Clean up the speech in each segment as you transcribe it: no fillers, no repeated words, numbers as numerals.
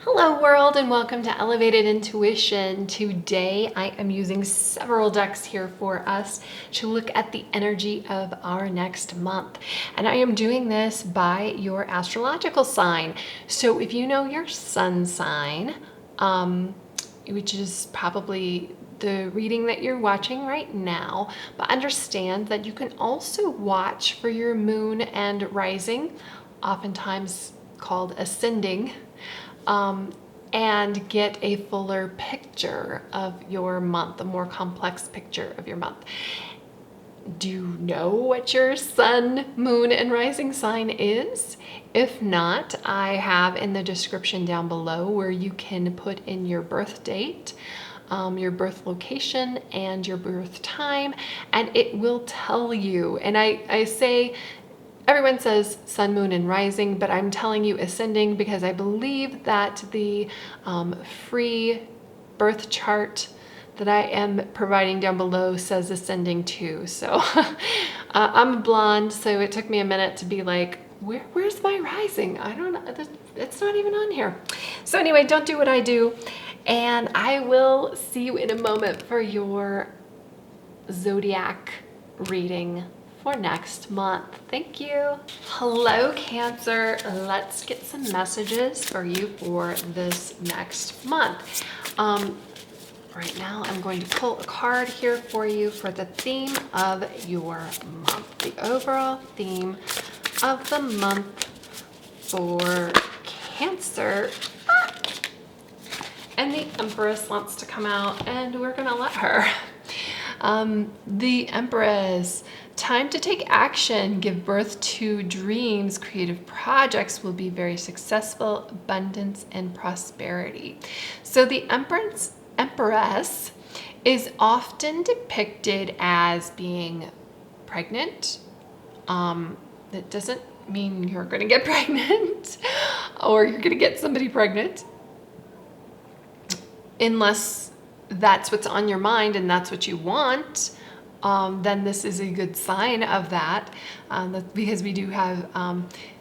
Hello world and welcome to Elevated Intuition. Today I am using several decks here for us to look at the energy of our next month. And I am doing this by your astrological sign. So if you know your sun sign, which is probably the reading that you're watching right now, but understand that you can also watch for your moon and rising, oftentimes called ascending, and get a fuller picture of your month, a more complex picture of your month. Do you know what your sun, moon, and rising sign is? If not, I have in the description down below where you can put in your birth date, your birth location, and your birth time, and it will tell you. And I say, everyone says sun, moon, and rising, but I'm telling you ascending because I believe that the free birth chart that I am providing down below says ascending too. So I'm a blonde, so it took me a minute to be like, where's my rising? I don't know. It's not even on here. So anyway, don't do what I do. And I will see you in a moment for your zodiac reading for next month. Thank you. Hello, Cancer. Let's get some messages for you for this next month. Right now, I'm going to pull a card here for you for the theme of your month, the overall theme of the month for Cancer. And the Empress wants to come out, and we're gonna let her. The Empress. Time to take action, give birth to dreams, creative projects will be very successful, abundance and prosperity. So the Empress is often depicted as being pregnant. That doesn't mean you're going to get pregnant or you're going to get somebody pregnant, unless that's what's on your mind and that's what you want. Then this is a good sign of that, because we do have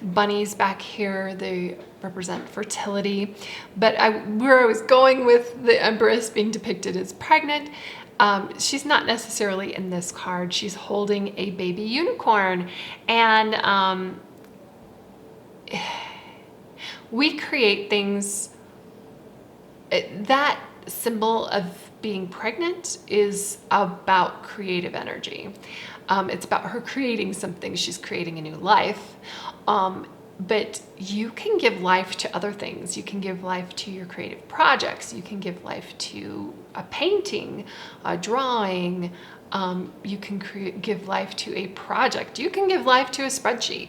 bunnies back here. They represent fertility. But where I was going with the Empress being depicted as pregnant, she's not necessarily in this card. She's holding a baby unicorn. And we create things. That symbol of being pregnant is about creative energy. It's about her creating something. She's creating a new life. But you can give life to other things. You can give life to your creative projects. You can give life to a painting, a drawing. You can give life to a project. You can give life to a spreadsheet.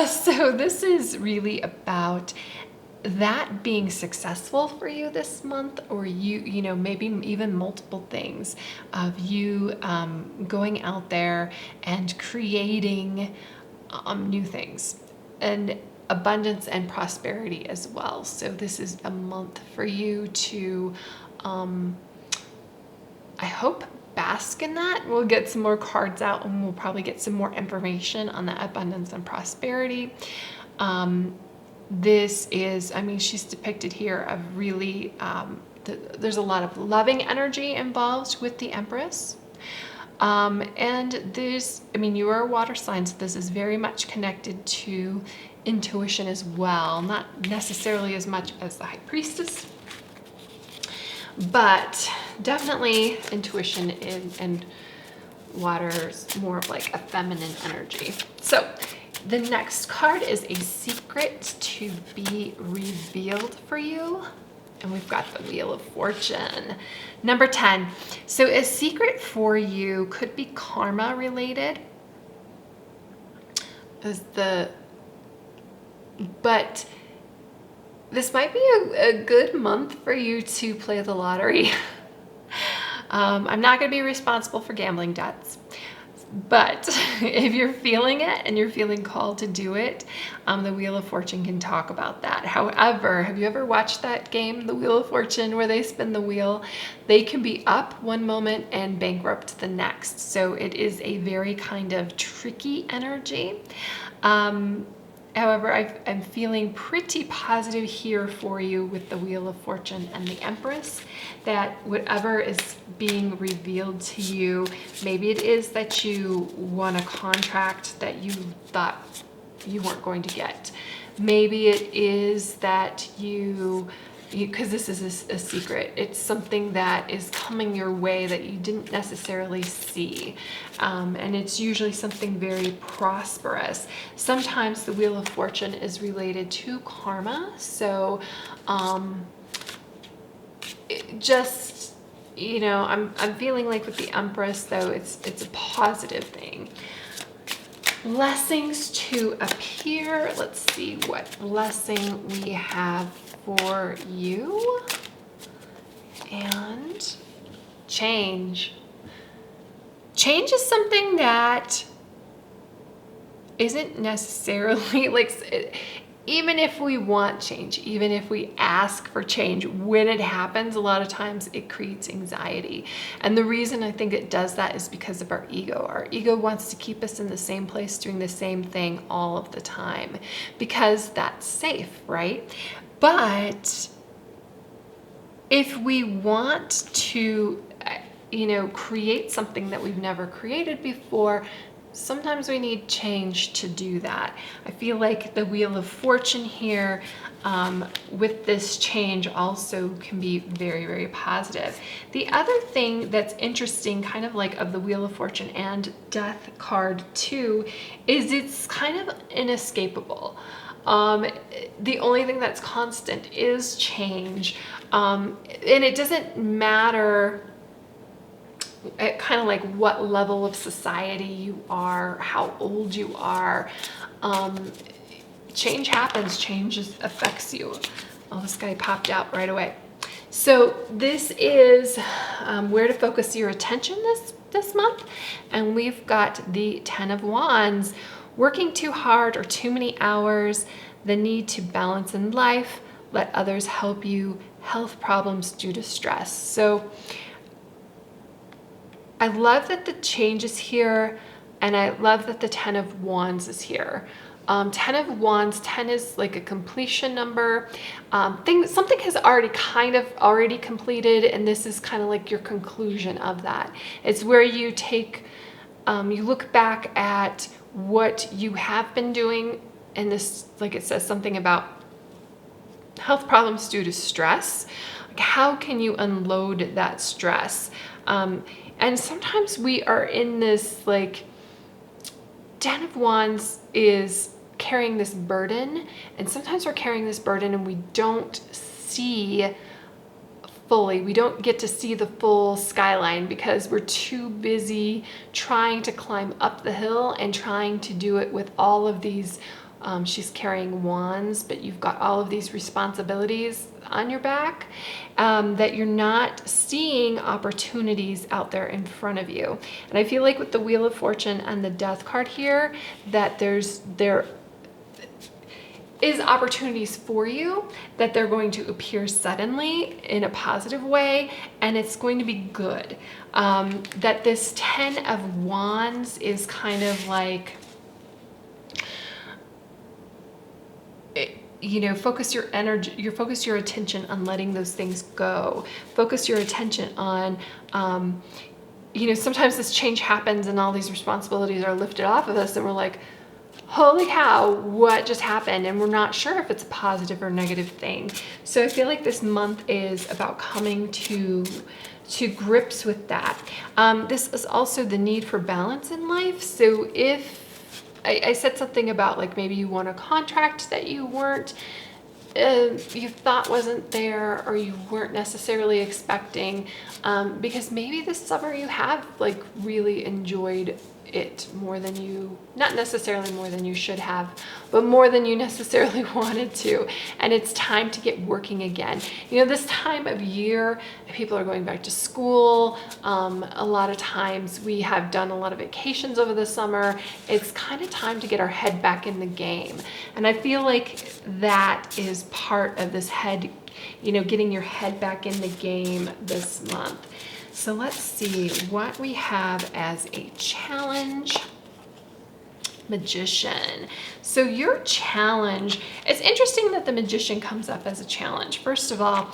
So this is really about that being successful for you this month, or you know, maybe even multiple things of you going out there and creating new things, and abundance and prosperity as well. So this is a month for you to, I hope, bask in that. We'll get some more cards out and we'll probably get some more information on the abundance and prosperity. This is, I mean, she's depicted here of really, there's a lot of loving energy involved with the Empress. And there's, I mean, you are a water sign, so this is very much connected to intuition as well. Not necessarily as much as the High Priestess, but definitely intuition and water's more of like a feminine energy. So the next card is a secret to be revealed for you. And we've got the Wheel of Fortune. Number 10. So a secret for you could be karma related. But this might be a good month for you to play the lottery. I'm not going to be responsible for gambling debts. But if you're feeling it and you're feeling called to do it, the Wheel of Fortune can talk about that. However, have you ever watched that game, the Wheel of Fortune, where they spin the wheel? They can be up one moment and bankrupt the next. So it is a very kind of tricky energy. However, I'm feeling pretty positive here for you with the Wheel of Fortune and the Empress, that whatever is being revealed to you, maybe it is that you won a contract that you thought you weren't going to get. Maybe it is that because this is a secret, it's something that is coming your way that you didn't necessarily see. And it's usually something very prosperous. Sometimes the Wheel of Fortune is related to karma. So just, you know, I'm feeling like with the Empress though, it's a positive thing. Blessings to appear. Let's see what blessing we have for you. And change. Change is something that isn't necessarily like, even if we want change, even if we ask for change, when it happens, a lot of times it creates anxiety. And the reason I think it does that is because of our ego. Our ego wants to keep us in the same place doing the same thing all of the time because that's safe, right? But if we want to, you know, create something that we've never created before, sometimes we need change to do that. I feel like the Wheel of Fortune here with this change also can be very, very positive. The other thing that's interesting, kind of like of the Wheel of Fortune and Death card too, is it's kind of inescapable. The only thing that's constant is change. And it doesn't matter kind of like what level of society you are, how old you are. Change happens, change affects you. Oh, this guy popped out right away. So this is where to focus your attention this month. And we've got the 10 of Wands. Working too hard or too many hours, the need to balance in life, let others help you, health problems due to stress. So I love that the change is here, and I love that the 10 of Wands is here. 10 of Wands, 10 is like a completion number. Something has already completed, and this is kind of like your conclusion of that. It's where you take, you look back at what you have been doing, and this, like it says something about health problems due to stress. Like, how can you unload that stress? And sometimes we are in this, like, 10 of Wands is carrying this burden, and sometimes we're carrying this burden and we don't see fully. We don't get to see the full skyline because we're too busy trying to climb up the hill and trying to do it with all of these, she's carrying wands, but you've got all of these responsibilities on your back, that you're not seeing opportunities out there in front of you. And I feel like with the Wheel of Fortune and the Death card here, that there is opportunities for you, that they're going to appear suddenly in a positive way, and it's going to be good. That this 10 of Wands is kind of like, you know, focus your energy, focus your attention on letting those things go. Focus your attention on, you know, sometimes this change happens and all these responsibilities are lifted off of us and we're like, holy cow, what just happened? And we're not sure if it's a positive or negative thing. So I feel like this month is about coming to grips with that. This is also the need for balance in life. So if I said something about, like, maybe you won a contract that you weren't, you thought wasn't there, or you weren't necessarily expecting, because maybe this summer you have, like, really enjoyed it more than you, not necessarily more than you should have, but more than you necessarily wanted to. And it's time to get working again. You know, this time of year, people are going back to school. A lot of times we have done a lot of vacations over the summer. It's kind of time to get our head back in the game. And I feel like that is part of this head, you know, getting your head back in the game this month. So let's see what we have as a challenge Magician. So your challenge, it's interesting that the Magician comes up as a challenge. First of all,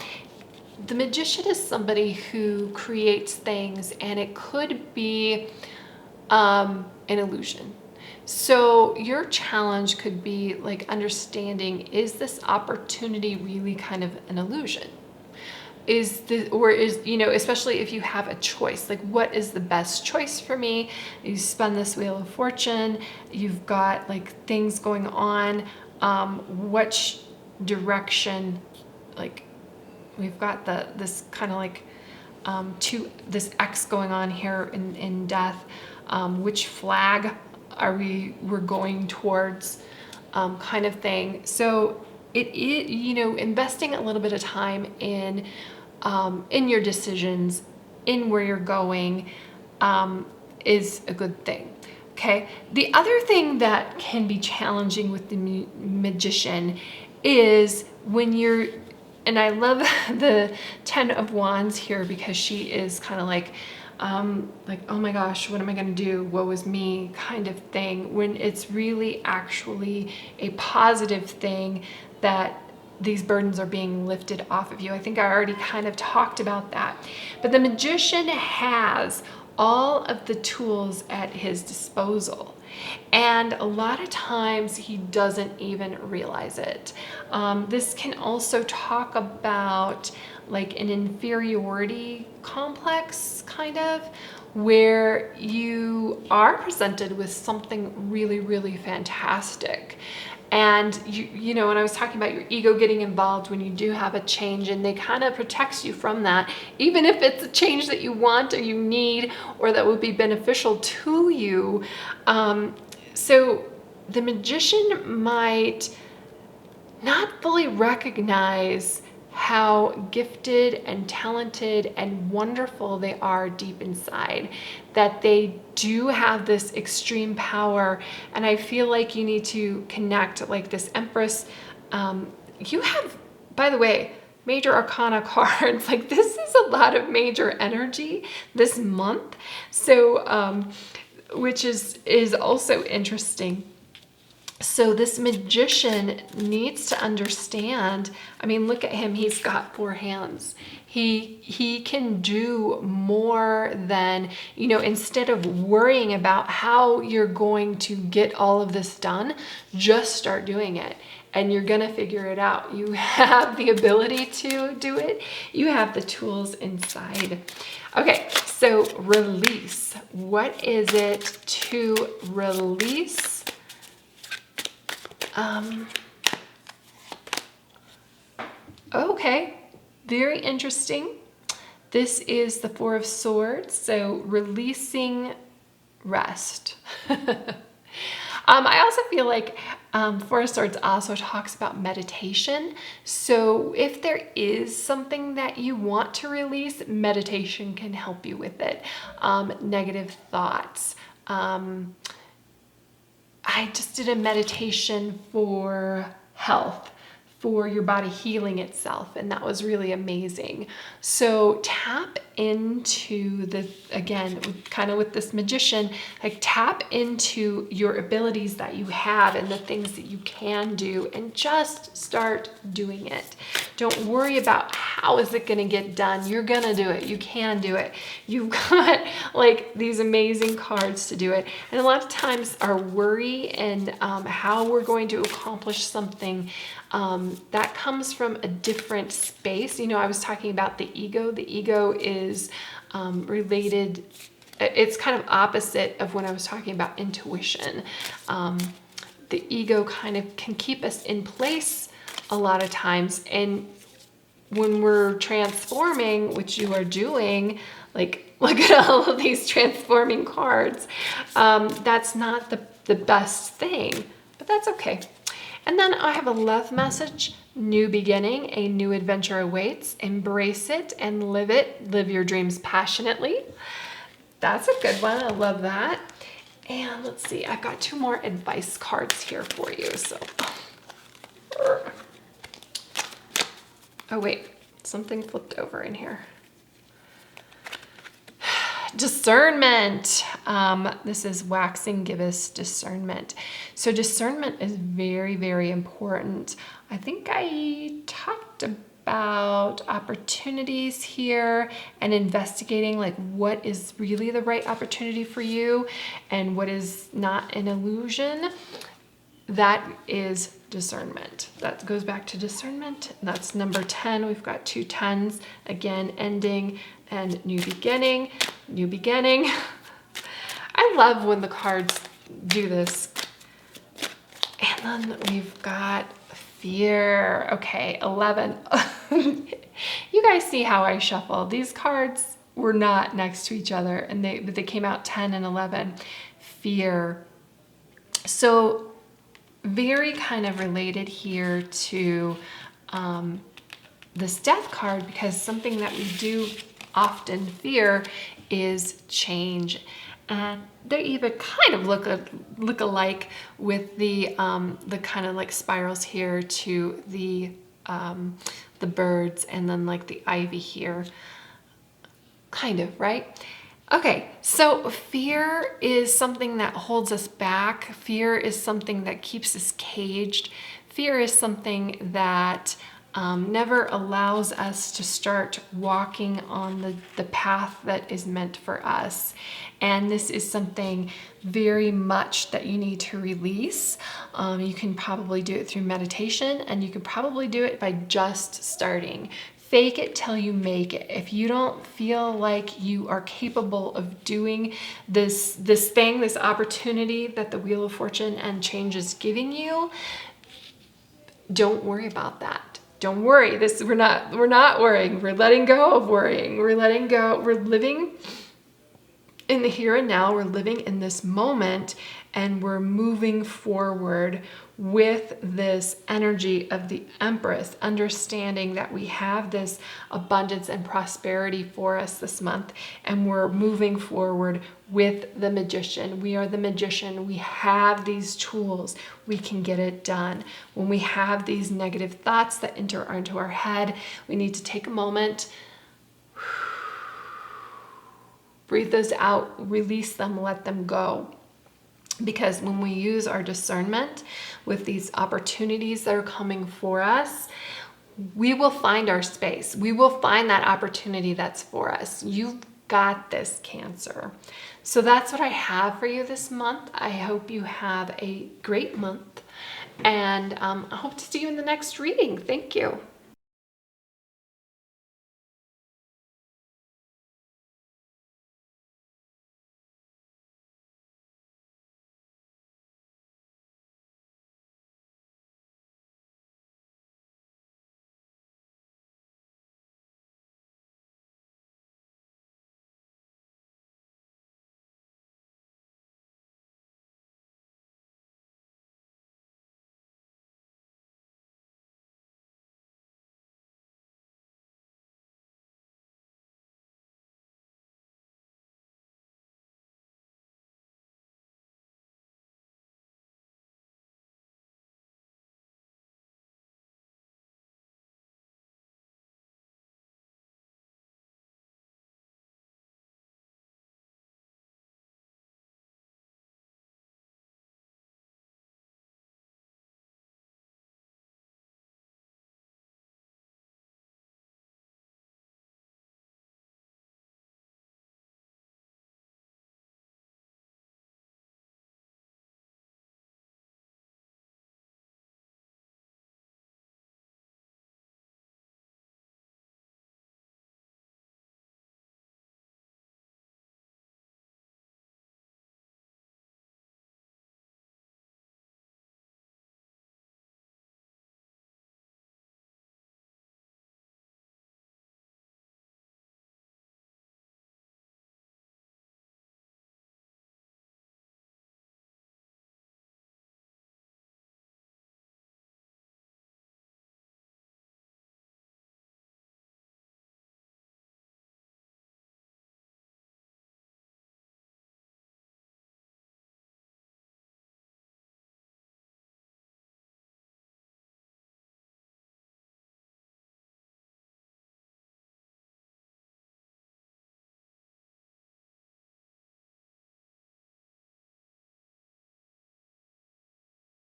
the Magician is somebody who creates things, and it could be an illusion. So your challenge could be like understanding, is this opportunity really kind of an illusion? Especially if you have a choice, like what is the best choice for me? You spun this wheel of fortune, you've got like things going on, which direction, like we've got this kind of like this X going on here in death. Which flag we're going towards, kind of thing. So investing a little bit of time in your decisions, in where you're going, is a good thing. Okay. The other thing that can be challenging with the Magician is when you're, and I love the 10 of Wands here, because she is kind of like, oh my gosh, what am I going to do? Woe is me kind of thing, when it's really actually a positive thing that these burdens are being lifted off of you. I think I already kind of talked about that. But the Magician has all of the tools at his disposal. And a lot of times he doesn't even realize it. This can also talk about like an inferiority complex, kind of, where you are presented with something really, really fantastic. And when I was talking about your ego getting involved when you do have a change, and they kind of protects you from that, even if it's a change that you want or you need or that would be beneficial to you. So the Magician might not fully recognize how gifted and talented and wonderful they are deep inside, that they do have this extreme power. And I feel like you need to connect, like this Empress. You have, by the way, major arcana cards. Like this is a lot of major energy this month. So, which is also interesting. So this Magician needs to understand, I mean, look at him, he's got 4 hands. He can do more than, instead of worrying about how you're going to get all of this done, just start doing it. And you're gonna figure it out. You have the ability to do it. You have the tools inside. Okay, so release. What is it to release? Okay, very interesting. This is the 4 of Swords, so releasing rest. I also feel like 4 of Swords also talks about meditation. So if there is something that you want to release, meditation can help you with it. Negative thoughts. I just did a meditation for health, for your body healing itself, and that was really amazing. So tap into again, kind of with this Magician, like tap into your abilities that you have and the things that you can do, and just start doing it. Don't worry about how is it going to get done. You're going to do it. You can do it. You've got like these amazing cards to do it. And a lot of times our worry and how we're going to accomplish something, that comes from a different space. I was talking about the ego. The ego is related, it's kind of opposite of when I was talking about intuition. The ego kind of can keep us in place a lot of times. And when we're transforming, which you are doing, like look at all of these transforming cards, that's not the best thing, but that's okay. And then I have a love message. New beginning, a new adventure awaits. Embrace it and live it. Live your dreams passionately. That's a good one. I love that. And let's see, I've got 2 more advice cards here for you. So, oh wait, something flipped over in here. Discernment. This is waxing gibbous discernment. So discernment is very, very important. I think I talked about opportunities here and investigating like what is really the right opportunity for you and what is not an illusion. That is discernment. That goes back to discernment. That's number 10. We've got 2 10s. Again, ending and new beginning. New beginning. I love when the cards do this. And then we've got fear. Okay, 11. You guys see how I shuffle. These cards were not next to each other, and they came out 10 and 11. Fear. So very kind of related here to this death card, because something that we do often fear is change. And they even kind of look alike with the kind of like spirals here to the birds and then like the ivy here. Kind of, right? Okay, so fear is something that holds us back. Fear is something that keeps us caged. Fear is something that never allows us to start walking on the path that is meant for us. And this is something very much that you need to release. You can probably do it through meditation, and you can probably do it by just starting. Fake it till you make it. If you don't feel like you are capable of doing this thing, this opportunity that the Wheel of Fortune and change is giving you, don't worry about that. Don't worry. We're not worrying. We're letting go of worrying. We're letting go. We're living in the here and now. We're living in this moment, and we're moving forward with this energy of the Empress, understanding that we have this abundance and prosperity for us this month, and we're moving forward with the Magician. We are the Magician. We have these tools. We can get it done. When we have these negative thoughts that enter into our head, we need to take a moment, breathe those out, release them, let them go. Because when we use our discernment with these opportunities that are coming for us, we will find our space. We will find that opportunity that's for us. You've got this, Cancer. So that's what I have for you this month. I hope you have a great month, and I hope to see you in the next reading. Thank you.